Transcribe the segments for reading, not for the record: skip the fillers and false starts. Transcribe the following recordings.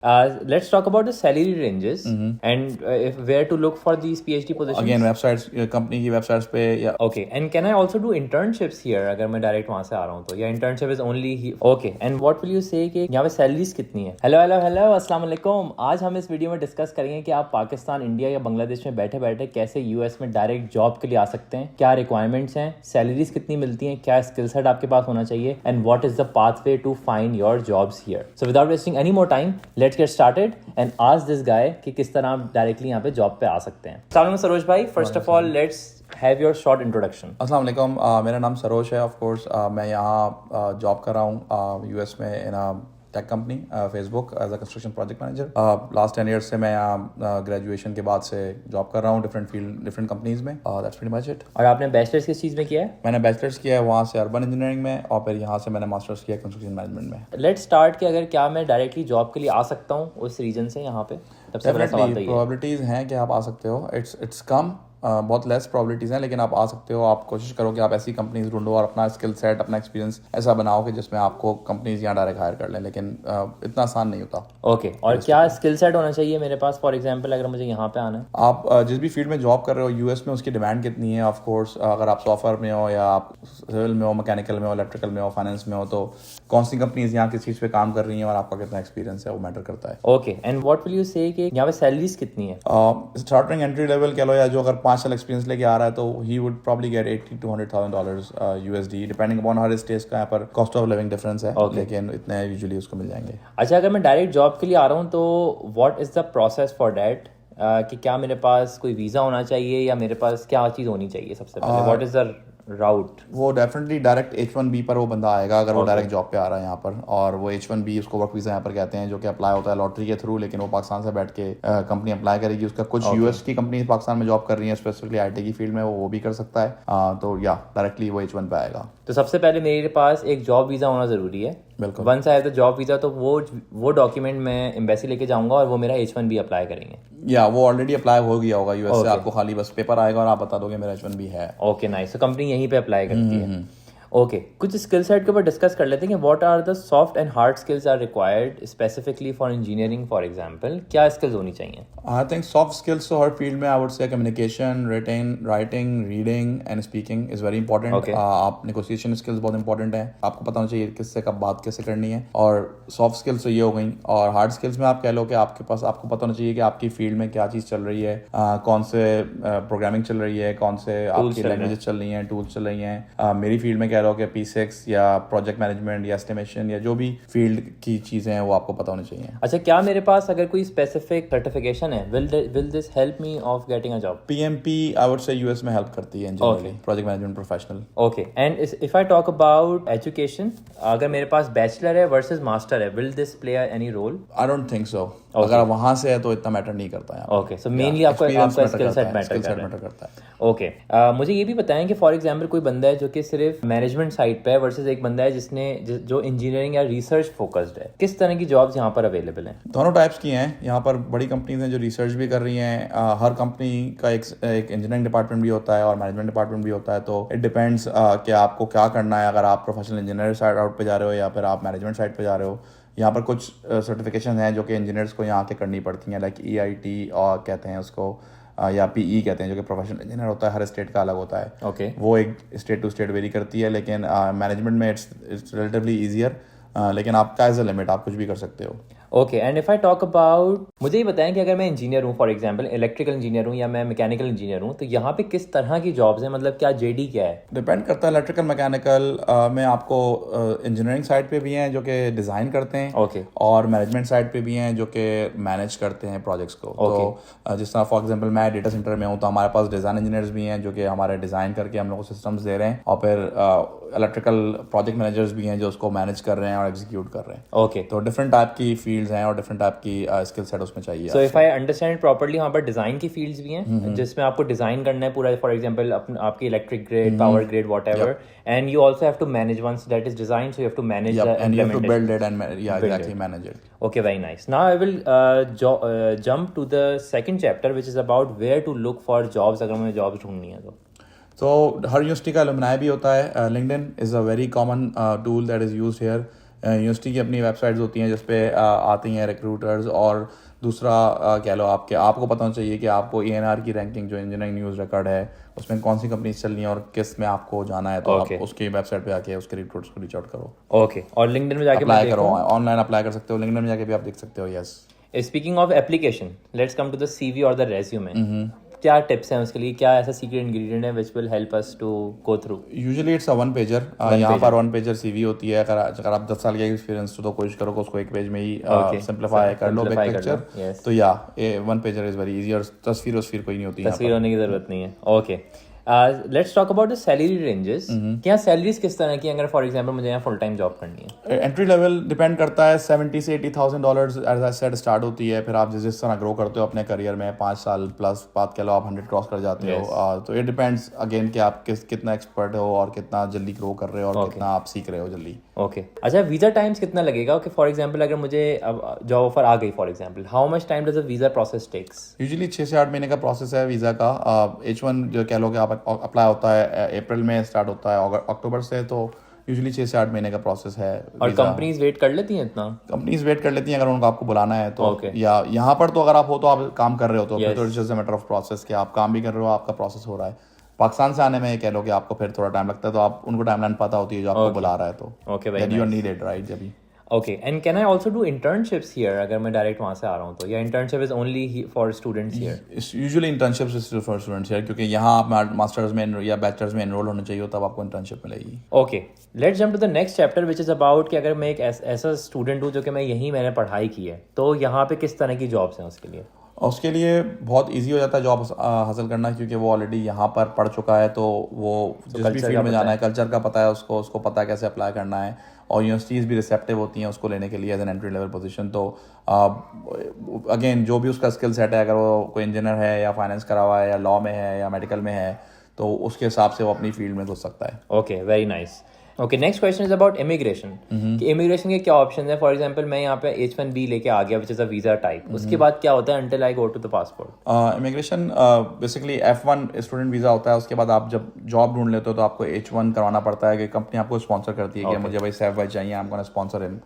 Let's talk about the salary ranges and if where to look for these PhD positions. Again, websites, company की websites पे या Okay, and can I also do internships here अगर मैं direct वहाँ से आ रहा हूँ तो, या internship is only okay, and what will you say कि यहाँ पे salaries कितनी है? हेलो अस्सलाम वालेकुम। आज हम इस वीडियो में डिस्कस करेंगे कि आप पाकिस्तान, इंडिया या बांग्लादेश में बैठे बैठे कैसे यूएस में डायरेक्ट जॉब के लिए आ सकते हैं, क्या रिक्वायरमेंट्स हैं, सैलरीज कितनी मिलती हैं, क्या स्किल सेट आपके पास होना चाहिए, and what is the pathway to find your jobs here. So without wasting any more time let's get started and ask this guy कि किस तरह आप डायरेक्टली यहाँ पे जॉब पे आ सकते हैं। अस्सलाम वालेकुम सरोज भाई, first of all let's have your short introduction. अस्सलाम वालेकुम, मेरा नाम सरोज है। ऑफ कोर्स मैं यहाँ जॉब कर रहा हूँ यूएस में in tech company Facebook as a construction project manager. Last 10 years से मैं यहाँ ग्रेजुएशन के बाद से जॉब कर रहा हूँ डिफरेंट फील्ड डिफरेंट कंपनीज में। That's pretty much it. और आपने बैचलर्स किस चीज़ में किया है? मैंने बैचलर्स किया है वहाँ से अर्बन इंजीनियरिंग में, और फिर यहाँ से मैंने मास्टर्स किया कंस्ट्रक्शन मैनेजमेंट में। लेट्स स्टार्ट कि अगर क्या मैं डायरेक्टली जॉब के लिए आ सकता हूँ उस रीजन से यहाँ पे, सबसे बड़ा सवाल तो ये है। प्रोबेबिलिटीज हैं कि आप आ सकते हो। इट्स कम, बहुत लेस प्रोबेबिलिटीज़ हैं, लेकिन आप आ सकते हो। आप कोशिश करो कि आप ऐसी कंपनीज ढूंढो और अपना स्किल सेट, अपना एक्सपीरियंस ऐसा बनाओ कि जिसमें आपको कंपनीज यहाँ डायरेक्ट हायर कर लें, लेकिन इतना आसान नहीं होता। ओके, और क्या स्किल सेट होना चाहिए मेरे पास फॉर एग्जांपल अगर मुझे यहाँ पे आना है? आप जिस भी फील्ड में जॉब कर रहे हो यूएस में, उसकी डिमांड कितनी है। ऑफ कोर्स अगर आप सॉफ्टवेयर में हो या आप सिविल में हो, मैकेनिकल में हो, इलेक्ट्रिकल में हो, फाइनेंस में हो, तो कौन सी कंपनीज यहाँ किस चीज़ पे काम कर रही हैं और आपका कितना एक्सपीरियंस है वो मैटर करता है। Okay, and what will you से कि यहाँ पे सैलरीज कितनी है? स्टार्टिंग एंट्री लेवल कह लो, या जो अगर 5 साल एक्सपीरियंस लेके आ रहा है तो he would probably get $80,000 to $100,000 USD depending upon हर स्टेज का यहाँ पर कॉस्ट ऑफ लिविंग डिफरेंस है। लेकिन इतने यूजुअली उसको मिल जाएंगे। अच्छा, अगर मैं डायरेक्ट जॉब के लिए आ रहा हूँ तो what is the process for that? कि क्या मेरे पास कोई वीज़ा होना चाहिए या मेरे पास क्या चीज़ होनी चाहिए सबसे पहले? व्हाट इज द राउट? वो डेफिनेटली डायरेक्ट H1B पर वो बंदा आएगा अगर वो डायरेक्ट जॉब पे आ रहा है यहाँ पर, और वो H1B उसको वर्क वीज़ा यहाँ पर कहते हैं, जो कि अप्लाई होता है लॉटरी के थ्रू, लेकिन वो पाकिस्तान से बैठ के कंपनी अप्लाई करेगी उसका। कुछ यूएस की कंपनी पाकिस्तान में जॉब कर रही है स्पेसिफिकली आईटी की फील्ड में, वो भी कर सकता है। तो या डायरेक्टली वो H1 पे आएगा। तो सबसे पहले मेरे पास एक जॉब वीज़ा होना ज़रूरी है। बिल्कुल। Once I have the job visa तो वो डॉक्यूमेंट मैं एम्बेसी लेके जाऊंगा और वो मेरा H1B अप्लाई करेंगे। या वो ऑलरेडी अप्लाई हो गया होगा यूएस से, आपको खाली बस पेपर आएगा और आप बता दोगे मेरा H1B है। ओके नाइस, तो कंपनी यहीं पे अप्लाई करती है। ओके, कुछ स्किल सेट के ऊपर डिस्कस कर लेते हैं कि what are the soft and hard skills are required specifically for engineering for example. क्या स्किल्स होनी चाहिए? आई थिंक सॉफ्ट स्किल्स तो हर फील्ड में आई वुड से communication, writing, reading and speaking is very important. आप नेगोशिएशन स्किल्स बहुत important है, आपको पता होना चाहिए किससे कब बात कैसे करनी है। और सॉफ्ट स्किल्स तो ये हो गई, और हार्ड स्किल्स में आप कह लो कि आपके पास आपको पता होना चाहिए कि आपकी फील्ड में क्या चीज़ चल रही है, कौन से प्रोग्रामिंग चल रही है, कौन से आपकी लैंग्वेजेस चल रही हैं, टूल्स चल रही हैं। मेरी फील्ड में कह लो कि P6 या प्रोजेक्ट मैनेजमेंट या एस्टिमेशन या जो भी फील्ड की चीजें हैं वो आपको पता होनी चाहिए। अच्छा, क्या मेरे पास अगर कोई स्पेसिफिक सर्टिफिकेशन है, will this help me of getting a job? PMP I would say US में हेल्प करती है generally, project management professional. Okay, and if I talk about education, अगर मेरे पास बैचलर है वर्सेस मास्टर है, will this play any role? I don't think so. अगर आप वहां से है तो इतना मैटर नहीं करता है। ओके, सो मेनली आपका स्किल सेट मैटर करता है। ओके, मुझे ये भी बताएं कि फॉर एग्जांपल कोई बंदा है जो कि सिर्फ मैनेजमेंट साइड पे है वर्सेस एक बंदा है जो इंजीनियरिंग या रिसर्च फोकस्ड है, किस तरह की जॉब्स यहाँ पर अवेलेबल हैं? दोनों टाइप्स की हैं। यहाँ पर बड़ी कंपनीज हैं जो रिसर्च भी कर रही हैं। हर कंपनी का एक इंजीनियरिंग डिपार्टमेंट भी होता है और मैनेजमेंट डिपार्टमेंट भी होता है, तो इट डिपेंड्स कि आपको क्या करना है। अगर आप प्रोफेशनल इंजीनियर साइड आउट पे जा रहे हो या फिर आप मैनेजमेंट साइड पे जा रहे हो, यहाँ पर कुछ सर्टिफिकेशन हैं जो कि इंजीनियर्स को यहाँ के करनी पड़ती हैं, लाइक EIT और कहते हैं उसको, या PE कहते हैं, जो कि प्रोफेशनल इंजीनियर होता है। हर स्टेट का अलग होता है। ओके, वो एक स्टेट टू स्टेट वेरी करती है, लेकिन मैनेजमेंट में इट्स रिलेटिवली ईजियर, लेकिन आपका एज अ लिमिट आप कुछ भी कर सकते हो। Okay, and if I talk about, मुझे ये बताएं कि अगर मैं इंजीनियर हूँ, फॉर एग्जांपल इलेक्ट्रिकल इंजीनियर हूँ या मैं मैकेनिकल इंजीनियर हूँ, तो यहाँ पे किस तरह की जॉब्स हैं? मतलब क्या JD क्या है? डिपेंड करता है। इलेक्ट्रिकल मैकेनिकल में आपको इंजीनियरिंग साइड पे भी हैं जो कि डिज़ाइन करते हैं, ओके, और मैनेजमेंट साइड पे भी हैं जो कि मैनेज करते हैं प्रोजेक्ट्स को। तो जिस तरह फॉर एग्जांपल मैं डेटा सेंटर में हूँ तो हमारे पास डिज़ाइन इंजीनियर्स भी हैं जो कि हमारे डिज़ाइन करके हम लोग को सिस्टम्स दे रहे हैं, और फिर इलेक्ट्रिकल प्रोजेक्ट मैनेजर्स भी हैं जो उसको मैनेज कर रहे हैं और एग्जीक्यूट कर रहे हैं। ओके, तो डिफरेंट टाइप की फील्ड्स हैं और डिफरेंट टाइप की स्किल सेट उसमें चाहिए। So if I understand properly, वहाँ पर डिजाइन की फील्ड्स भी हैं जिसमें आपको डिजाइन करना है पूरा, फॉर एग्जांपल आपकी electric grid, power grid, whatever, and you also have to manage once that is design, so you have to manage the and you have to implementation. build it and exactly manage it. Okay, very nice. Now I will jump to the second chapter, which is about where to look for jobs अगर मुझे jobs ढूंढनी है तो। तो हर university का alumni भी होता है। LinkedIn is a very common tool that is used here. University की अपनी वेबसाइट्स होती हैं जिस पे आती हैं रिक्रूटर्स, और दूसरा कह लो आपको पता होना चाहिए कि आपको ENR की रैंकिंग जो इंजीनियरिंग न्यूज़ रिकॉर्ड है उसमें कौन सी कंपनी चल रही है और किस में आपको जाना है, तो आप उसकी वेबसाइट पे आके उसके रिक्रूटर्स को रीच आउट करो। ओके, और लिंक्डइन में जाके अप्लाई करो, ऑनलाइन अप्लाई कर सकते हो, लिंक्डइन में जाके भी आप देख सकते हो। Yes. Speaking of application, let's come to the CV और द रेज्यूमे। क्या टिप्स हैं उसके लिए, क्या ऐसा सीक्रेट इंग्रेडिएंट है which will help us to go through? Usually it's a 1 pager. यहाँ पर 1 पेजर CV होती है। अगर आप 10 साल का एक्सपीरियंस तो कोशिश करो कि उसको 1 पेज में ही सिंप्लीफाई कर लो, बिग पिक्चर। तो 1 पेजर इज वेरी इजी, और तस्वीर कोई नहीं होती, तस्वीर होने की जरूरत नहीं है। Okay, let's talk about the salary ranges. क्या सैलरीज किस तरह की, अगर फॉर एग्जांपल मुझे यहाँ फुल टाइम जॉब करनी है? एंट्री लेवल डिपेंड करता है, 70 से $80,000 एज आई सेड स्टार्ट होती है। फिर आप जिस तरह ग्रो करते हो अपने करियर में, 5 साल प्लस बात कह लो आप 100 क्रॉस कर जाते हो। तो इट डिपेंड्स अगेन कि आप कितना एक्सपर्ट हो और कितना जल्दी ग्रो कर रहे हो और कितना आप सीख रहे हो जल्दी। ओके, अच्छा, वीजा टाइम्स कितना लगेगा? ओके, फॉर एग्जांपल अगर मुझे अब जॉब ऑफर आ गई for example, how much time does a visa process takes? Usually 6 से 8 महीने का प्रोसेस है वीज़ा का। H1 जो कह लो कि आप अप्लाई होता है अप्रैल में स्टार्ट होता है अक्टूबर से, तो यूजुअली 6 से 8 महीने का प्रोसेस है। और कंपनीज वेट कर लेती हैं इतना? कंपनीज वेट कर लेती हैं अगर उनको आपको बुलाना है तो। या यहाँ पर तो अगर आप हो तो आप काम कर रहे हो तो फिर तो it's just a matter of process कि आप काम भी कर रहे हो, आपका प्रोसेस हो रहा है। पाकिस्तान से आने में कह लो कि आपको फिर थोड़ा टाइम लगता है, तो आप उनको टाइमलाइन पता होती है जो आपको बुला रहा है, तो that you are needed, right? जब भी okay, and can I also do internships here अगर मैं डायरेक्ट वहाँ से आ रहा हूँ तो, या internship is only for students here? Usually internships is for students here, क्योंकि यहाँ आप मास्टर्स में या बैचलर्स में एनरोल होने चाहिए, तब आपको इंटर्नशिप मिलेगी। Okay, let's jump to the next chapter which is about कि अगर मैं एक ऐसा स्टूडेंट हूँ जो कि मैंने पढ़ाई की है, तो यहाँ पे किस तरह की जॉब्स हैं उसके लिए? उसके लिए बहुत इजी हो जाता है जॉब हासिल करना, क्योंकि वो ऑलरेडी यहाँ पर पढ़ चुका है, तो वो जिस भी फील्ड में जाना है कल्चर का पता है उसको पता है कैसे अप्लाई करना है, और यूनिवर्सिटीज़ भी रिसेप्टिव होती हैं उसको लेने के लिए as an entry level position. तो अगेन जो भी उसका स्किल सेट है, अगर वो कोई इंजीनियर है या फाइनेंस करा हुआ है या लॉ में है या मेडिकल में है, तो उसके हिसाब से वो अपनी फील्ड में घुस सकता है। Okay, very nice. Okay, next question is about immigration. कि इमिग्रेशन के क्या ऑप्शन है? फॉर एग्जांपल मैं यहाँ पे H1B लेके आ गया which is a visa type, उसके बाद क्या होता है until I go to the passport? Immigration basically F1 student visa होता है। उसके बाद आप जब जॉब ढूंढ लेते हो तो आपको H1 करवाना पड़ता है, कि कंपनी आपको स्पॉन्सर करती है कि मुझे भाई सैफ भाई चाहिए, आपको sponsor him,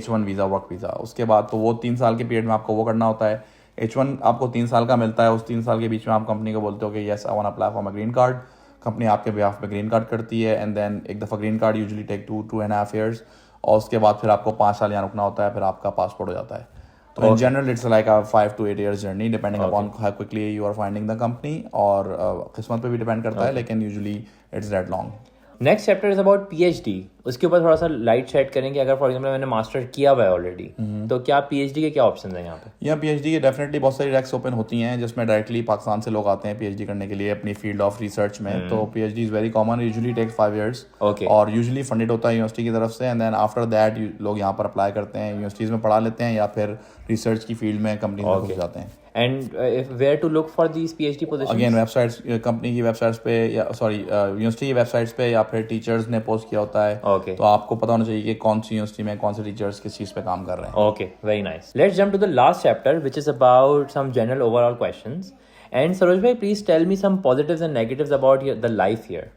H1 visa, work visa. उसके बाद तो वो 3 साल के पीरियड में आपको वो करना होता है। H1 आपको 3 साल का मिलता है, उस 3 साल के बीच में आप कंपनी को बोलते हो कि yes I want apply for my green card. Company आपके बिहाफ पे ग्रीन कार्ड करती है, एंड देन एक दफ़ा green card usually take 2.5 years, और उसके बाद फिर आपको 5 साल यहाँ रुकना होता है, फिर आपका पासपोर्ट हो जाता है। तो in general it's like a 5 to 8 years journey, depending upon how quickly you are finding the company, और किस्मत पे भी डिपेंड करता है, लेकिन usually it's that long. Next chapter is about PhD। उसके ऊपर थोड़ा सा लाइट शेड करेंगे। अगर फॉर एग्जांपल मैंने मास्टर किया हुआ है ऑलरेडी, तो क्या PhD के क्या ऑप्शन हैं यहाँ पे? या PhD के डेफिनेटली बहुत सारी रैक्स ओपन होती हैं जिसमें डायरेक्टली पाकिस्तान से लोग आते हैं PhD करने के लिए अपनी फील्ड ऑफ रिसर्च में। तो PhD is very common, usually takes 5 years, और यूजुअली फंडेड होता है यूनिवर्सिटी की तरफ से, एंड देन आफ्टर दैट लोग यहाँ पर अप्लाई करते हैं, यूनिवर्सिटीज़ में पढ़ा लेते हैं, या फिर रिसर्च की फील्ड में कंपनी में घुस जाते हैं। And where to look for these PhD positions? Again websites, company की वेबसाइट्स पे, या सॉरी यूनिवर्सिटी की वेबसाइट्स पे, या फिर टीचर्स ने पोस्ट किया होता है। तो आपको पता होना चाहिए कि कौन सी यूनिवर्सिटी में कौन से टीचर्स किस चीज़ पे काम कर रहे हैं। Okay, very nice. Let's jump to the last chapter which is about some general overall questions. And Saroj भाई, please tell me some positives and negatives about the life here.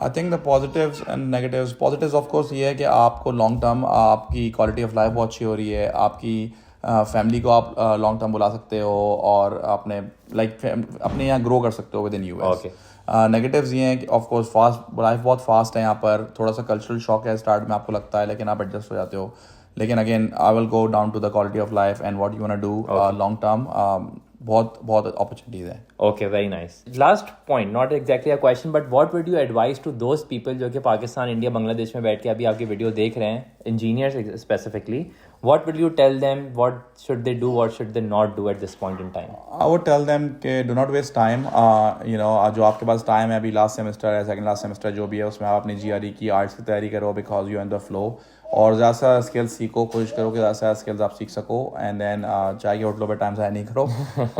I think the positives and negatives, positives of course ये है कि आपको long term आपकी quality of life बहुत अच्छी हो रही है, आपकी फैमिली को आप लॉन्ग टर्म बुला सकते हो, और अपने अपने यहाँ ग्रो कर सकते हो विद इन US। नेगेटिव्स ये हैं कि ऑफ कोर्स लाइफ बहुत फास्ट है यहाँ पर, थोड़ा सा कल्चरल शॉक है स्टार्ट में आपको लगता है, लेकिन आप एडजस्ट हो जाते हो। लेकिन again I will go down to the quality of life and what you want to do long term. बहुत अपॉर्चुनिटीज है। Okay, very nice. Last point, not exactly a question, but what would you advise to those people जो कि Pakistan, India, Bangladesh में बैठ के अभी आपकी video देख रहे हैं, engineers specifically, what will you tell them? What should they do? What should they not do at this point in time? I would tell them कि do not waste time. जो आपके पास टाइम है, अभी last semester है, second last semester जो भी है, उसमें आप अपनी GRE की आर्ट्स की तैयारी करो, because you in the flow, और ज़्यादा सा स्किल्स सीखो, कोशिश करो कि ज़्यादा से ज़्यादा स्किल्स आप सीख सको, एंड देन चाय के होटलों पर टाइम ज़ाया नहीं करो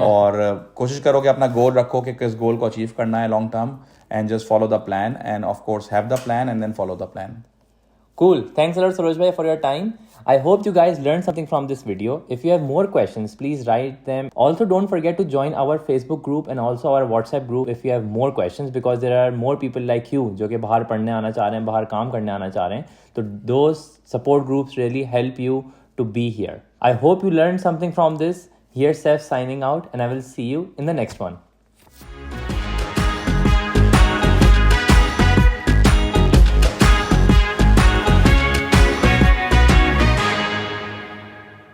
और कोशिश करो कि अपना गोल रखो कि किस गोल को अचीव करना है long term, and just follow the plan, and of course have the plan and then follow the plan. Cool. Thanks a lot, Saroj bhai, for your time. I hope you guys learned something from this video. If you have more questions, please write them. Also, don't forget to join our Facebook group and also our WhatsApp group if you have more questions, because there are more people like you जो कि बाहर पढ़ने आना चाह रहे हैं, बाहर काम करने आना चाह रहे हैं. तो those support groups really help you to be here. I hope you learned something from this. Here's Seth signing out, and I will see you in the next one.